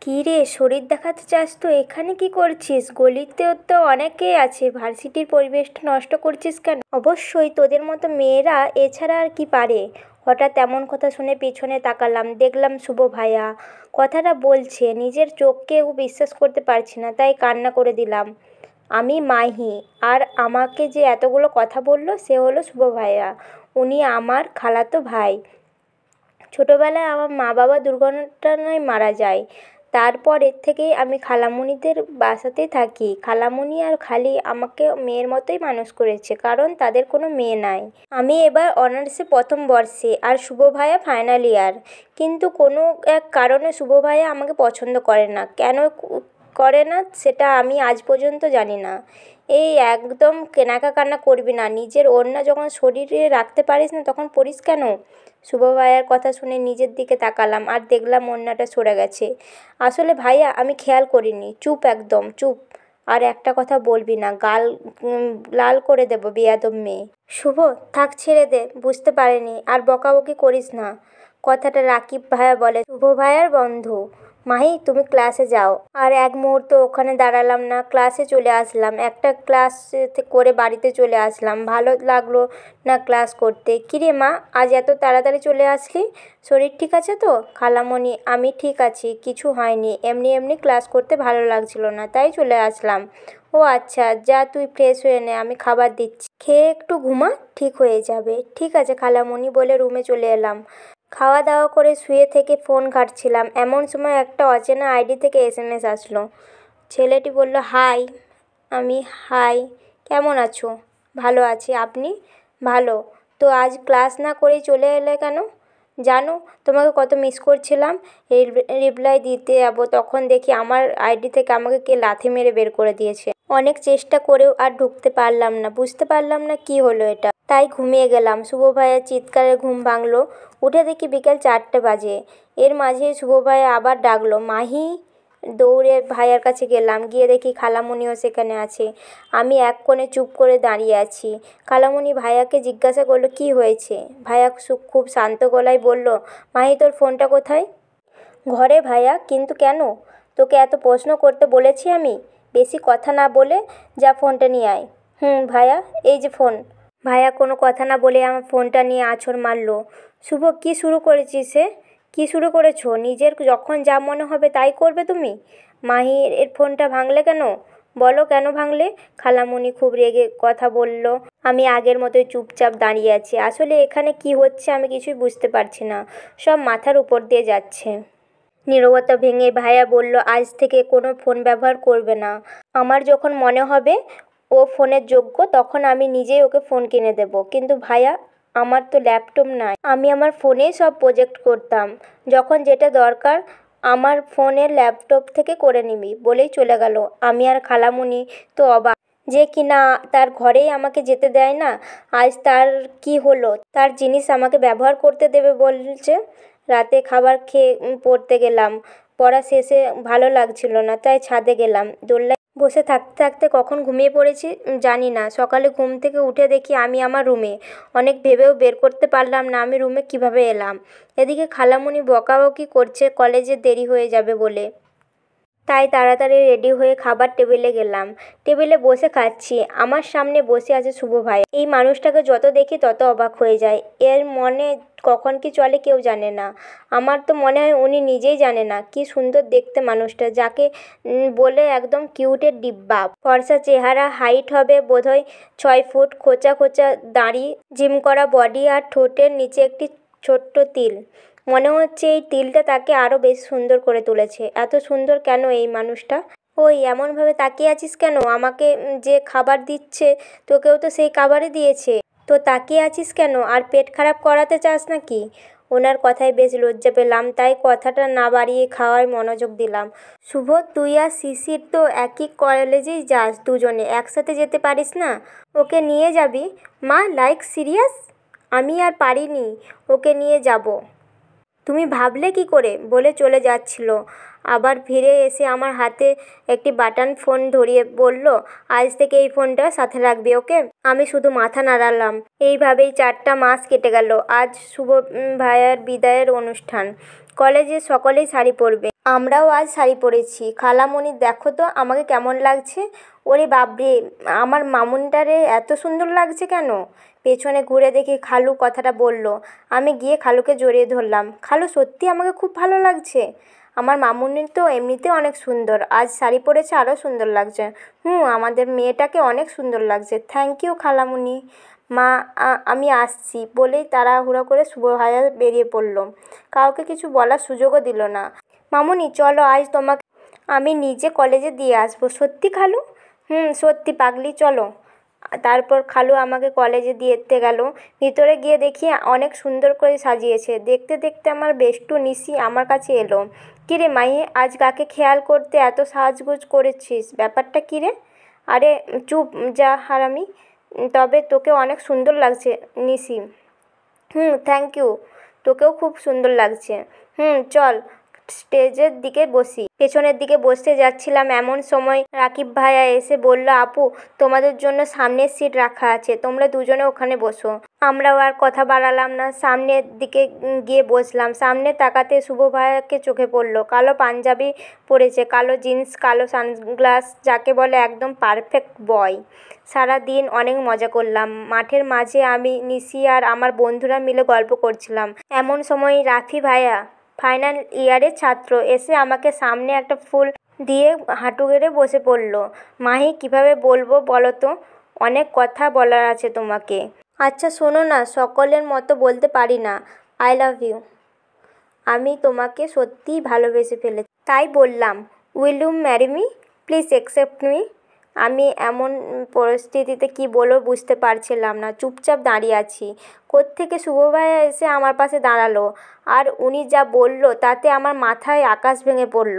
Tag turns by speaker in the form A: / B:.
A: কী রে, শরীর দেখাতে চাস তো এখানে কি করছিস? গলিতেও তো অনেকেই আছে, ভার্সিটির পরিবেশটা নষ্ট করছিস কেন? অবশ্যই তোদের মতো মেয়েরা এছাড়া আর কি পারে। হঠাৎ এমন কথা শুনে পিছনে তাকালাম, দেখলাম শুভ ভাইয়া কথাটা বলছে। নিজের চোখকেও বিশ্বাস করতে পারছি না, তাই কান্না করে দিলাম। আমি মাহি, আর আমাকে যে এতগুলো কথা বললো সে হলো শুভ ভাইয়া। উনি আমার খালাতো ভাই। ছোটোবেলায় আমার মা বাবা দুর্ঘটনায় মারা যায়। তারপরের থেকেই আমি খালামণিদের বাসাতেই থাকি। খালামণি আর খালি আমাকে মেয়ের মতোই মানুষ করেছে, কারণ তাদের কোনো মেয়ে নাই। আমি এবার অনার্সে প্রথম বর্ষে, আর শুভ ভাইয়া ফাইনাল ইয়ার। কিন্তু কোনো এক কারণে শুভ ভাইয়া আমাকে পছন্দ করে না। কেন করে না সেটা আমি আজ পর্যন্ত জানি না। এই একদম কেনাকা কান্না করবি না। নিজের ওড়না যখন শরীরে রাখতে পারিস না তখন পরিস কেন? শুভ ভাইয়ার কথা শুনে নিজের দিকে তাকালাম আর দেখলাম ওড়নাটা সরে গেছে। আসলে ভাইয়া আমি খেয়াল করিনি। চুপ, একদম চুপ। আর একটা কথা বলবি না, গাল লাল করে দেবো, বেয়াদব মেয়ে। শুভ, থাক, ছেড়ে দে, বুঝতে পারিনি, আর বকাবকি করিস না। কথাটা রাকিব ভাইয়া বলে, শুভ ভাইয়ার বন্ধু। মাহি, তুমি ক্লাসে যাও। আর এক মুহূর্ত ওখানে দাঁড়ালাম না, ক্লাসে চলে আসলাম। একটা ক্লাস করে বাড়িতে চলে আসলাম। ভালো লাগলো না ক্লাস করতে। কিরে মা, আজ এত তাড়াতাড়ি চলে আসলি? শরীর ঠিক আছে তো? খালামণি, আমি ঠিক আছি, কিছু হয়নি, এমনি এমনি ক্লাস করতে ভালো লাগছিল না, তাই চলে আসলাম। ও আচ্ছা, যা তুই ফ্রেশ হয়ে নে, আমি খাবার দিচ্ছি, খেয়ে একটু ঘুমা, ঠিক হয়ে যাবে। ঠিক আছে খালামণি বলে রুমে চলে এলাম। খাওয়া দাওয়া করে শুয়ে থেকে ফোন ঘাঁটছিলাম, এমন সময় একটা অচেনা আইডি থেকে এসএমএস আসলো। ছেলেটি বলল, হাই। আমি, হাই, কেমন আছো? ভালো আছি, আপনি? ভালো। তো আজ ক্লাস না করেই চলে এলে কেন? জানো, তোমাকে কত মিস করছিলাম। রিপ্লাই দিতে যাবো, তখন দেখি আমার আইডি থেকে আমাকে কে লাথি মেরে বের করে দিয়েছে। অনেক চেষ্টা করেও আর ঢুকতে পারলাম না, বুঝতে পারলাম না কি হলো এটা, তাই ঘুমিয়ে গেলাম। শুভ ভাইয়ার চিৎকারে ঘুম ভাঙলো। উঠে দেখি বিকেল 4টে বাজে। এর মাঝে শুভ ভাইয়া আবার ডাকলো, মাহি। দৌড়ে ভাইয়ার কাছে গেলাম, গিয়ে দেখি খালামণিও সেখানে আছে। আমি এক কোণে চুপ করে দাঁড়িয়ে আছি। খালামণি ভাইয়াকে জিজ্ঞাসা করলো, কি হয়েছে? ভাইয়া খুব শান্ত গলায় বলল, মাহি, তোর ফোনটা কোথায়? ঘরে ভাইয়া। কিন্তু কেন? তোকে এত প্রশ্ন করতে বলেছি আমি? বেশি কথা না বলে যা ফোনটা নিয়ে আয়। ভাইয়া, এই যে ফোন। ভাইয়া কোনো কথা না বলে আমার ফোনটা নিয়ে আছর মারলো। শুভ, কী শুরু করেছিস সে? কী শুরু করেছো? নিজের যখন যা মনে হবে তাই করবে তুমি? মাহির এর ফোনটা ভাঙলে কেন? বলো কেন ভাঙলে? খালামণি খুব রেগে কথা বলল। আমি আগের মতোই চুপচাপ দাঁড়িয়ে আছি। আসলে এখানে কি হচ্ছে আমি কিছুই বুঝতে পারছি না, সব মাথার উপর দিয়ে যাচ্ছে। নীরবতা ভেঙে ভাইয়া বলল, আজ থেকে কোনো ফোন ব্যবহার করবে না। আমার যখন মনে হবে ও ফোনের যোগ্য তখন আমি নিজেই ওকে ফোন কিনে দেব। কিন্তু ভাইয়া, আমার তো ল্যাপটপ নাই, আমি আমার ফোনেই সব প্রজেক্ট করতাম। যখন যেটা দরকার আমার ফোনের ল্যাপটপ থেকে করে নিবি বলেই চলে গেল। আমি আর খালামণি তো অবাক, যে কিনা তার ঘরেই আমাকে যেতে দেয় না। আজ তার কি হলো? তার জিনিস আমাকে ব্যবহার করতে দেবে বলছে। রাতে খাবার খেয়ে পড়তে গেলাম। পড়া শেষে ভালো লাগছিল না, তাই ছাদে গেলাম। দোলনায় বসে থাকতে থাকতে কখন ঘুমিয়ে পড়েছি জানি না। সকালে ঘুম থেকে উঠে দেখি আমি আমার রুমে। অনেক ভেবেও বের করতে পারলাম না আমি রুমে কিভাবে এলাম। এদিকে খালামণি বকাবকি করছে কলেজে দেরি হয়ে যাবে বলে। তাই তাড়াতাড়ি রেডি হয়ে খাবার টেবিলে গেলাম। টেবিলে বসে খাচ্ছি। আমার সামনে বসে আছে শুভ ভাই। এই মানুষটাকে যত দেখি তত অবাক হয়ে যায়। এর মনে কখন কি চলে কেউ জানে না। আমার তো মনে হয় উনি নিজেই জানে না। কি সুন্দর দেখতে মানুষটা, যাকে বলে একদম কিউটের ডিব্বা। ফর্সা চেহারা, হাইট হবে বোধহয় 6 ফুট, খোঁচা খোঁচা দাড়ি, জিম করা বডি, আর ঠোঁটের নিচে একটি ছোট্ট তিল। মনে হচ্ছে এই তিলটা তাকে আরও বেশি সুন্দর করে তুলেছে। এত সুন্দর কেন এই মানুষটা? ওই, এমনভাবে তাকিয়ে আছিস কেন? আমাকে যে খাবার দিচ্ছে তোকেও তো সেই খাবারই দিয়েছে, তো তাকিয়ে আছিস কেন? আর পেট খারাপ করাতে চাস নাকি? ওনার কথায় বেশ লজ্জা পেলাম, তাই কথাটা না বাড়িয়ে খাওয়ায় মনোযোগ দিলাম। শুভ, তুই আর শিশির তো একই কলেজেই যাস, দুজনে একসাথে যেতে পারিস না? ওকে নিয়ে যাবি? মা, লাইক সিরিয়াস? আমি আর পারিনি ওকে নিয়ে যাব। তুমি ভাবলে কি করে? বলে চলে যাচ্ছিল। আবার ফিরে এসে আমার হাতে একটি বাটন ফোন ধরিয়ে বলল, আজ থেকে এই ফোনটা সাথে রাখবি, ওকে? আমি শুধু মাথা নাড়ালাম। এইভাবেই 4টা মাস কেটে গেল। আজ শুভ ভাইয়ার বিদায়ের অনুষ্ঠান। কলেজে সকলেই শাড়ি পরবে। আমরাও আজ শাড়ি পরেছি। খালামণি দেখো তো আমাকে কেমন লাগছে। ওরে বাপরে, আমার মামুনিটারে এত সুন্দর লাগছে কেন। পেছনে ঘুরে দেখি খালু কথাটা বলল। আমি গিয়ে খালুকে জড়িয়ে ধরলাম। খালু, সত্যি আমাকে খুব ভালো লাগছে। আমার মামুনি তো এমনিতে অনেক সুন্দর, আজ শাড়ি পরেছে আরও সুন্দর লাগছে। আমাদের মেয়েটাকে অনেক সুন্দর লাগছে। থ্যাংক ইউ খালামণি। মা, আমি আসছি বলেই তাড়াহুড়ো করে শুভ ভাইয়া বেরিয়ে পড়ল। কাউকে কিছু বলার সুযোগও দিল না। মামুনি চলো, আজ তোমাকে আমি নিজে কলেজে দিয়ে আসবো। সত্যি খালু? সত্যি পাগলি, চলো। তারপর খালু আমাকে কলেজে দিতে গেল। ভিতরে গিয়ে দেখি অনেক সুন্দর করে সাজিয়েছে। দেখতে দেখতে আমার বেষ্টু নিশি আমার কাছে এলো। কিরে মাহি, আজ কাকে খেয়াল করতে এত সাজগোজ করেছিস? ব্যাপারটা কী রে? আরে চুপ যা হারামি। তবে তোকে অনেক সুন্দর লাগছে নিশি। Thank you. তোকেও খুব সুন্দর লাগছে। চল স্টেজের দিকে বসি। পেছনের দিকে বসতে যাচ্ছিলাম, এমন সময় রাকিব ভাইয়া এসে বলল, আপু তোমাদের জন্য সামনের সিট রাখা আছে, তোমরা দুজনে ওখানে বসো। আমরাও আর কথা বাড়ালাম না, সামনের দিকে গিয়ে বসলাম। সামনে তাকাতে শুভ ভাইয়াকে চোখে পড়ল। কালো পাঞ্জাবি পরেছে, কালো জিন্স, কালো সানগ্লাস, যাকে বলে একদম পারফেক্ট বয়। সারা দিন অনেক মজা করলাম। মাঠের মাঝে আমি, নিশি আর আমার বন্ধুরা মিলে গল্প করছিলাম। এমন সময় রাফি ভাইয়া, ফাইনাল ইয়ারের ছাত্র, এসে আমাকে সামনে একটা ফুল দিয়ে হাঁটু গেড়ে বসে পড়ল। মাহি, কীভাবে বলবো বলো তো, অনেক কথা বলার আছে তোমাকে। আচ্ছা শোনো না, সকলের মতো বলতে পারি না আই লাভ ইউ। আমি তোমাকে সত্যিই ভালোবেসে ফেলেছি, তাই বললাম will you marry me, please accept me. আমি এমন পরিস্থিতিতে কী বলবো বুঝতে পারছিলাম না, চুপচাপ দাঁড়িয়ে আছি। কোত্থেকে শুভ ভাইয়া এসে আমার পাশে দাঁড়ালো, আর উনি যা বলল তাতে আমার মাথায় আকাশ ভেঙে পড়ল।